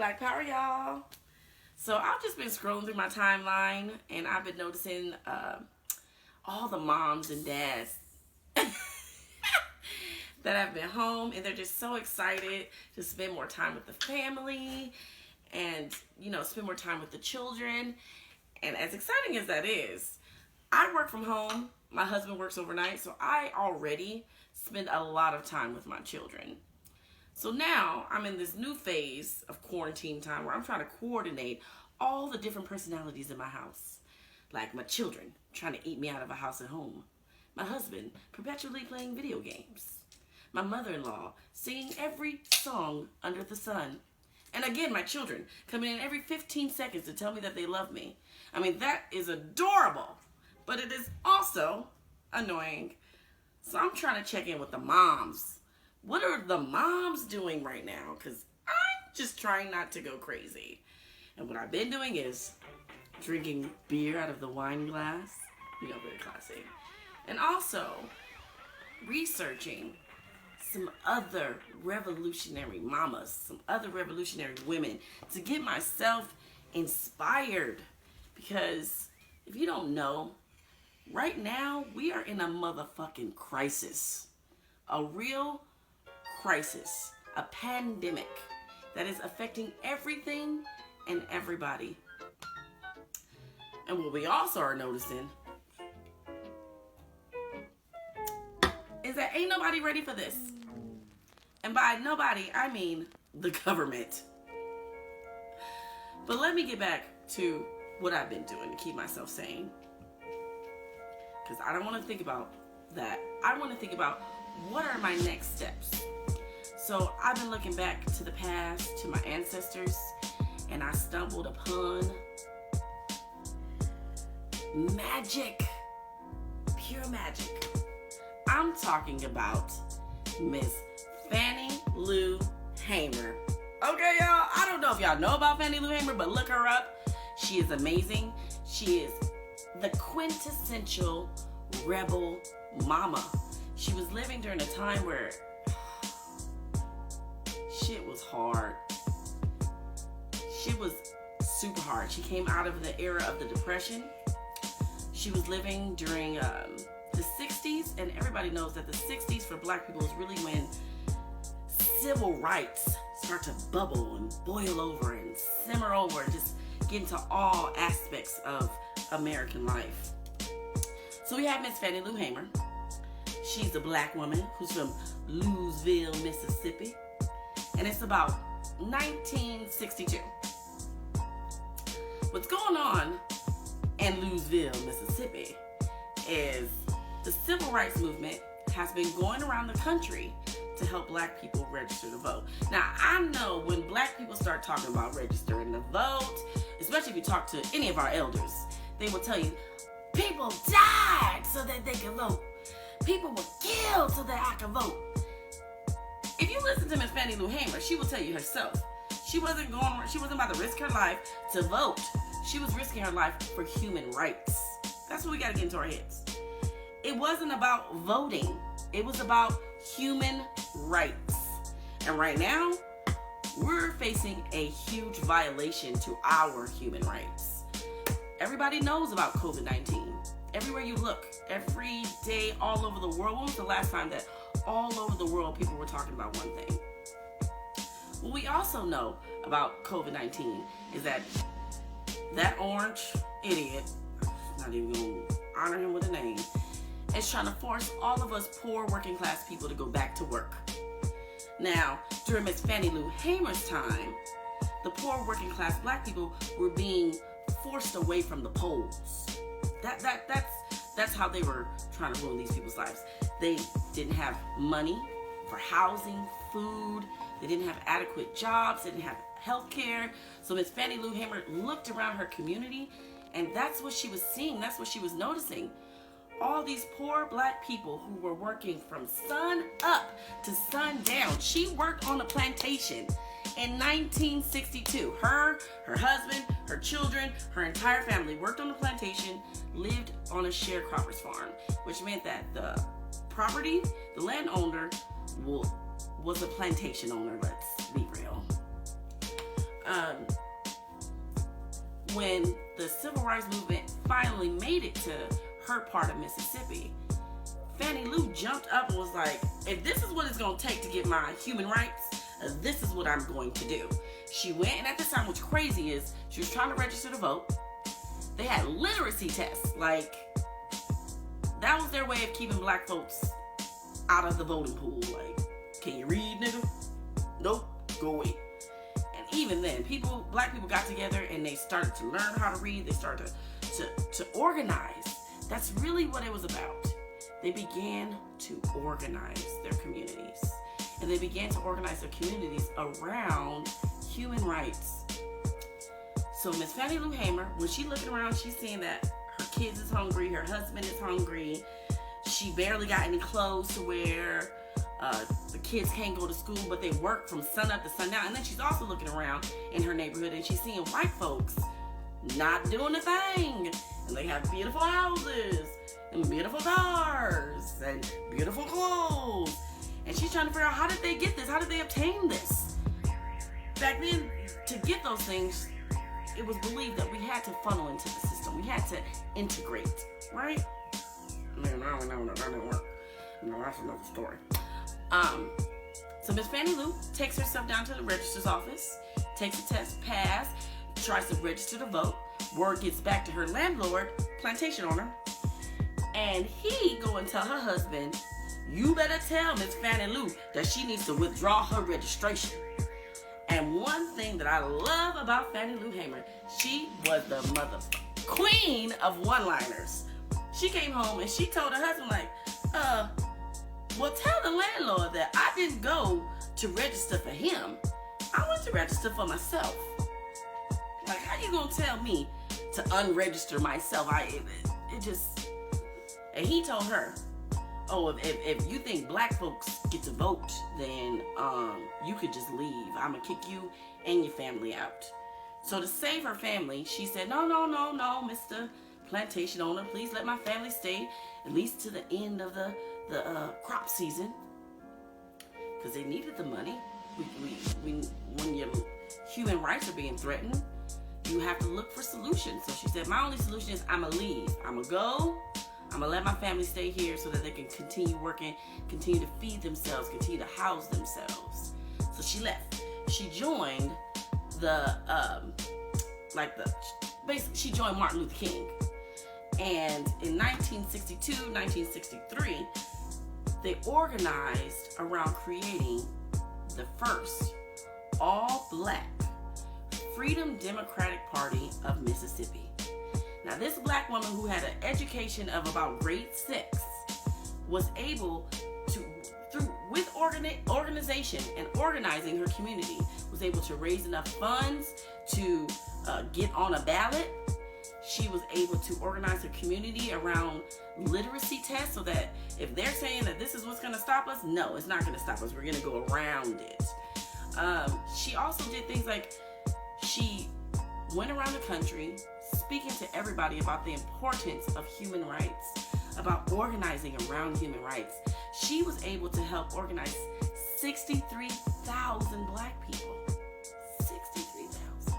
Black Power, y'all. So I've just been scrolling through my timeline, and I've been noticing all the moms and dads that have been home, and they're just so excited to spend more time with the family and, you know, spend more time with the children. And as exciting as that is, I work from home. My husband works overnight, so I already spend a lot of time with my children. So now I'm in this new phase of quarantine time where I'm trying to coordinate all the different personalities in my house. Like my children trying to eat me out of a house at home. My husband perpetually playing video games. My mother-in-law singing every song under the sun. And again, my children coming in every 15 seconds to tell me that they love me. I mean, that is adorable, but it is also annoying. So I'm trying to check in with the moms. What are the moms doing right now? Because I'm just trying not to go crazy. And what I've been doing is drinking beer out of the wine glass. You know, very classy. And also researching some other revolutionary mamas, some other revolutionary women to get myself inspired. Because if you don't know, right now we are in a motherfucking crisis. A real crisis. A pandemic that is affecting everything and everybody. And what we also are noticing is that ain't nobody ready for this. And by nobody, I mean the government. But let me get back to what I've been doing to keep myself sane. Because I don't want to think about that. I want to think about what are my next steps. So I've been looking back to the past, to my ancestors, and I stumbled upon magic. Pure magic. I'm talking about Miss Fannie Lou Hamer. Okay, y'all, I don't know if y'all know about Fannie Lou Hamer, but look her up. She is amazing. She is the quintessential rebel mama. She was living during a time where shit was hard. Shit was super hard. She came out of the era of the Depression. She was living during the 60s, and everybody knows that the 60s for black people is really when civil rights start to bubble and boil over and simmer over and just get into all aspects of American life. So we have Miss Fannie Lou Hamer. She's a black woman who's from Louisville, Mississippi, and it's about 1962. What's going on in Louisville, Mississippi is the civil rights movement has been going around the country to help black people register to vote. Now, I know when black people start talking about registering to vote, especially if you talk to any of our elders, they will tell you, people died so that they could vote. People were killed so that I could vote. If you listen to Miss Fannie Lou Hamer, she will tell you herself. She wasn't about to risk her life to vote. She was risking her life for human rights. That's what we gotta get into our heads. It wasn't about voting. It was about human rights. And right now, we're facing a huge violation to our human rights. Everybody knows about COVID-19. Everywhere you look, every day, all over the world. When was the last time that all over the world people were talking about one thing? What we also know about COVID-19 is that orange idiot, not even going to honor him with a name, is trying to force all of us poor working class people to go back to work. Now, during Miss Fannie Lou Hamer's time, the poor working class black people were being forced away from the polls. That's how they were trying to ruin these people's lives. They didn't have money for housing, food. They didn't have adequate jobs. They didn't have health care. So Miss Fannie Lou Hamer looked around her community, and that's what she was seeing. That's what she was noticing. All these poor black people who were working from sun up to sun down. She worked on a plantation in 1962. Her husband, her children, her entire family worked on the plantation, lived on a sharecropper's farm, which meant that the property, the landowner, was a plantation owner, let's be real. when the civil rights movement finally made it to her part of Mississippi, Fannie Lou jumped up and was like, if this is what it's going to take to get my human rights, this is what I'm going to do. She went, and at this time, what's crazy is she was trying to register to vote. They had literacy tests. Like, that was their way of keeping black folks out of the voting pool. Like, can you read, nigga? Nope, go away. And even then, black people got together and they started to learn how to read. They started to organize. That's really what it was about. They began to organize their communities. And they began to organize their communities around human rights. So Miss Fannie Lou Hamer, when she's looking around, she's seeing that her kids is hungry, her husband is hungry, she barely got any clothes to wear, the kids can't go to school, but they work from sun up to sundown. And then she's also looking around in her neighborhood and she's seeing white folks not doing a thing. And they have beautiful houses and beautiful cars and beautiful clothes. And she's trying to figure out, how did they get this? How did they obtain this? Back then, to get those things, it was believed that we had to funnel into the system. We had to integrate, right? No, that didn't work. No, that's another story. So Miss Fannie Lou takes herself down to the registrar's office, takes a test, pass, tries to register to vote. Word gets back to her landlord, plantation owner, and he go and tell her husband, you better tell Miss Fannie Lou that she needs to withdraw her registration. And one thing that I love about Fannie Lou Hamer, she was the queen of one-liners. She came home and she told her husband, like, well, tell the landlord that I didn't go to register for him. I went to register for myself. Like, how you gonna tell me to unregister myself? And he told her, oh, if you think black folks get to vote, then you could just leave. I'm gonna kick you and your family out. So to save her family, she said, no, Mr. Plantation owner, please let my family stay at least to the end of the crop season, because they needed the money. When your human rights are being threatened, you have to look for solutions. So she said, my only solution is I'm gonna leave. I'm gonna go. I'm gonna let my family stay here so that they can continue working, continue to feed themselves, continue to house themselves. So she left. She joined basically she joined Martin Luther King. And in 1962, 1963, they organized around creating the first all-black Freedom Democratic Party of Mississippi. Now, this black woman who had an education of about grade 6 was able to, with organization and organizing her community, was able to raise enough funds to get on a ballot. She was able to organize her community around literacy tests so that if they're saying that this is what's going to stop us, no, it's not going to stop us. We're going to go around it. She also did things like she went around the country speaking to everybody about the importance of human rights, about organizing around human rights. She was able to help organize 63,000 black people. 63,000.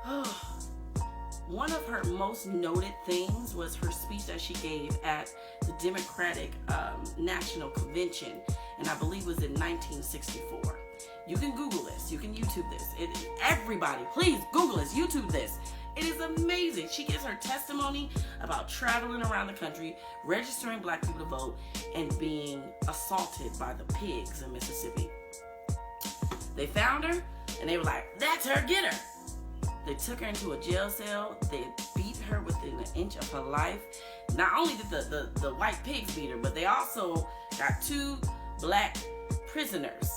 Oh, one of her most noted things was her speech that she gave at the Democratic National Convention, and I believe it was in 1964. You can Google this. You can YouTube this. Everybody, please Google this, YouTube this. It is amazing. She gives her testimony about traveling around the country, registering black people to vote, and being assaulted by the pigs in Mississippi. They found her, and they were like, that's her, get her. They took her into a jail cell. They beat her within an inch of her life. Not only did the white pigs beat her, but they also got 2 black prisoners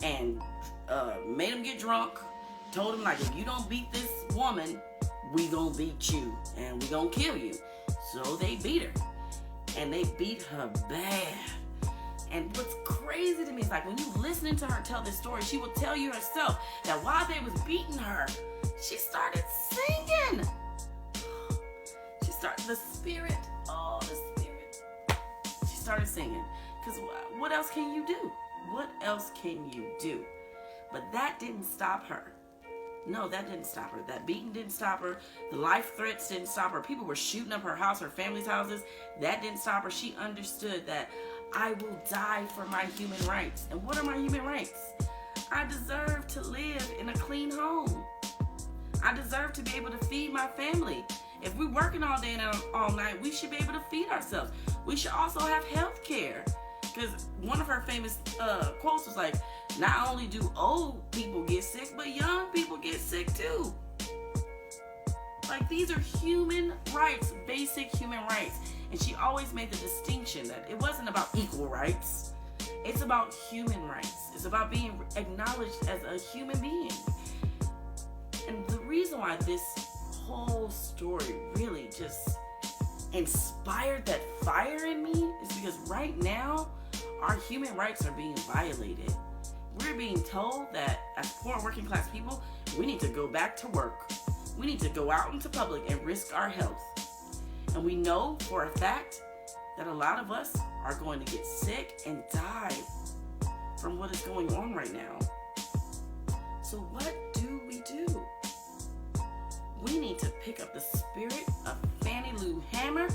and made them get drunk, told them, like, if you don't beat this woman, we gonna beat you and we gonna kill you. So they beat her, and they beat her bad. And what's crazy to me is, like, when you listening to her tell this story, she will tell you herself that while they was beating her, she started singing. She started, the spirit. She started singing. Because what else can you do? What else can you do? But that didn't stop her. No, that didn't stop her. That beating didn't stop her. The life threats didn't stop her. People were shooting up her house, her family's houses. That didn't stop her. She understood that I will die for my human rights. And what are my human rights? I deserve to live in a clean home. I deserve to be able to feed my family. If we're working all day and all night, we should be able to feed ourselves. We should also have health care. Because one of her famous quotes was like, not only do old people get sick, but young people get sick too. Like, these are human rights, basic human rights. And she always made the distinction that it wasn't about equal rights. It's about human rights. It's about being acknowledged as a human being. And the reason why this whole story really just inspired that fire in me is because right now, our human rights are being violated. We're being told that as poor working class people, we need to go back to work. We need to go out into public and risk our health. And we know for a fact that a lot of us are going to get sick and die from what is going on right now. So what do we do? We need to pick up the spirit of Fannie Lou Hamer.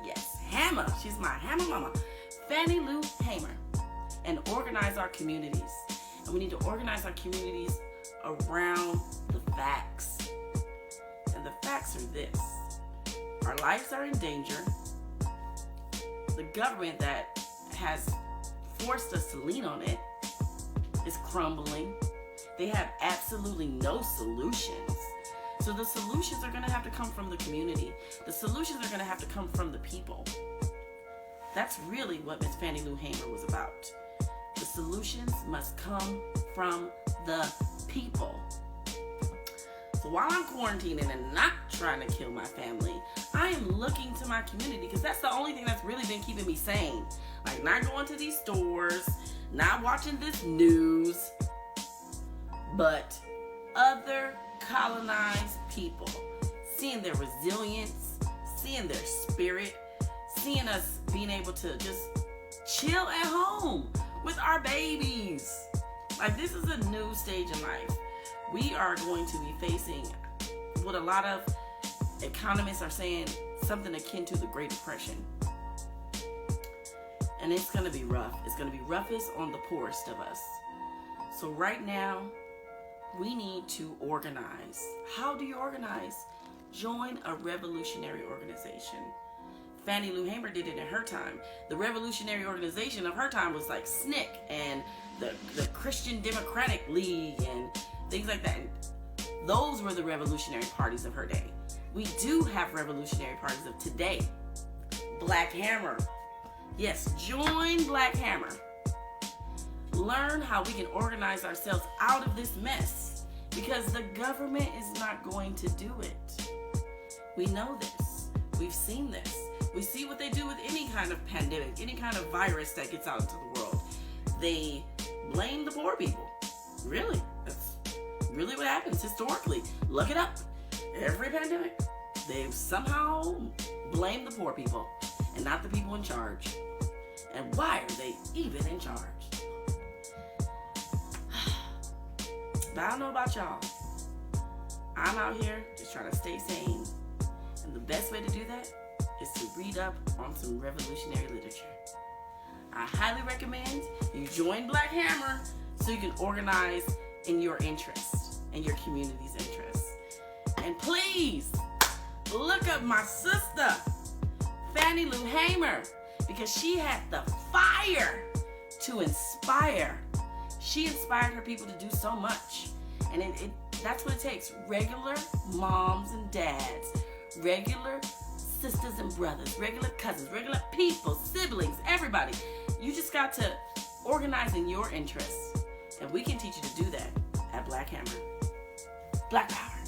Yes, Hamer. She's my Hammer mama. Fannie Lou Hamer. And organize our communities. And we need to organize our communities around the facts. And the facts are this. Our lives are in danger. The government that has forced us to lean on it is crumbling. They have absolutely no solutions. So the solutions are going to have to come from the community. The solutions are going to have to come from the people. That's really what Miss Fannie Lou Hamer was about. The solutions must come from the people. So while I'm quarantining and not trying to kill my family, I am looking to my community because that's the only thing that's really been keeping me sane. Like, not going to these stores, not watching this news, but other colonized people, seeing their resilience, seeing their spirit, seeing us being able to just chill at home with our babies. Like, this is a new stage in life. We are going to be facing what a lot of economists are saying, something akin to the Great Depression. And it's going to be rough. It's going to be roughest on the poorest of us. So right now, we need to organize. How do you organize? Join a revolutionary organization. Fannie Lou Hamer did it in her time. The revolutionary organization of her time was like SNCC and the Christian Democratic League and things like that. And those were the revolutionary parties of her day. We do have revolutionary parties of today. Black Hammer. Yes, join Black Hammer. Learn how we can organize ourselves out of this mess, because the government is not going to do it. We know this. We've seen this. We see what they do with any kind of pandemic, any kind of virus that gets out into the world. They blame the poor people. Really, that's really what happens historically. Look it up. Every pandemic, they've somehow blamed the poor people and not the people in charge. And why are they even in charge? But I don't know about y'all. I'm out here just trying to stay sane. And the best way to do that is to read up on some revolutionary literature. I highly recommend you join Black Hammer so you can organize in your interest and your community's interest. And please look up my sister, Fannie Lou Hamer, because she had the fire to inspire. She inspired her people to do so much. And that's what it takes. Regular moms and dads, regular sisters and brothers, regular cousins, regular people, siblings, everybody. You just got to organize in your interests. And we can teach you to do that at Black Hammer. Black Power.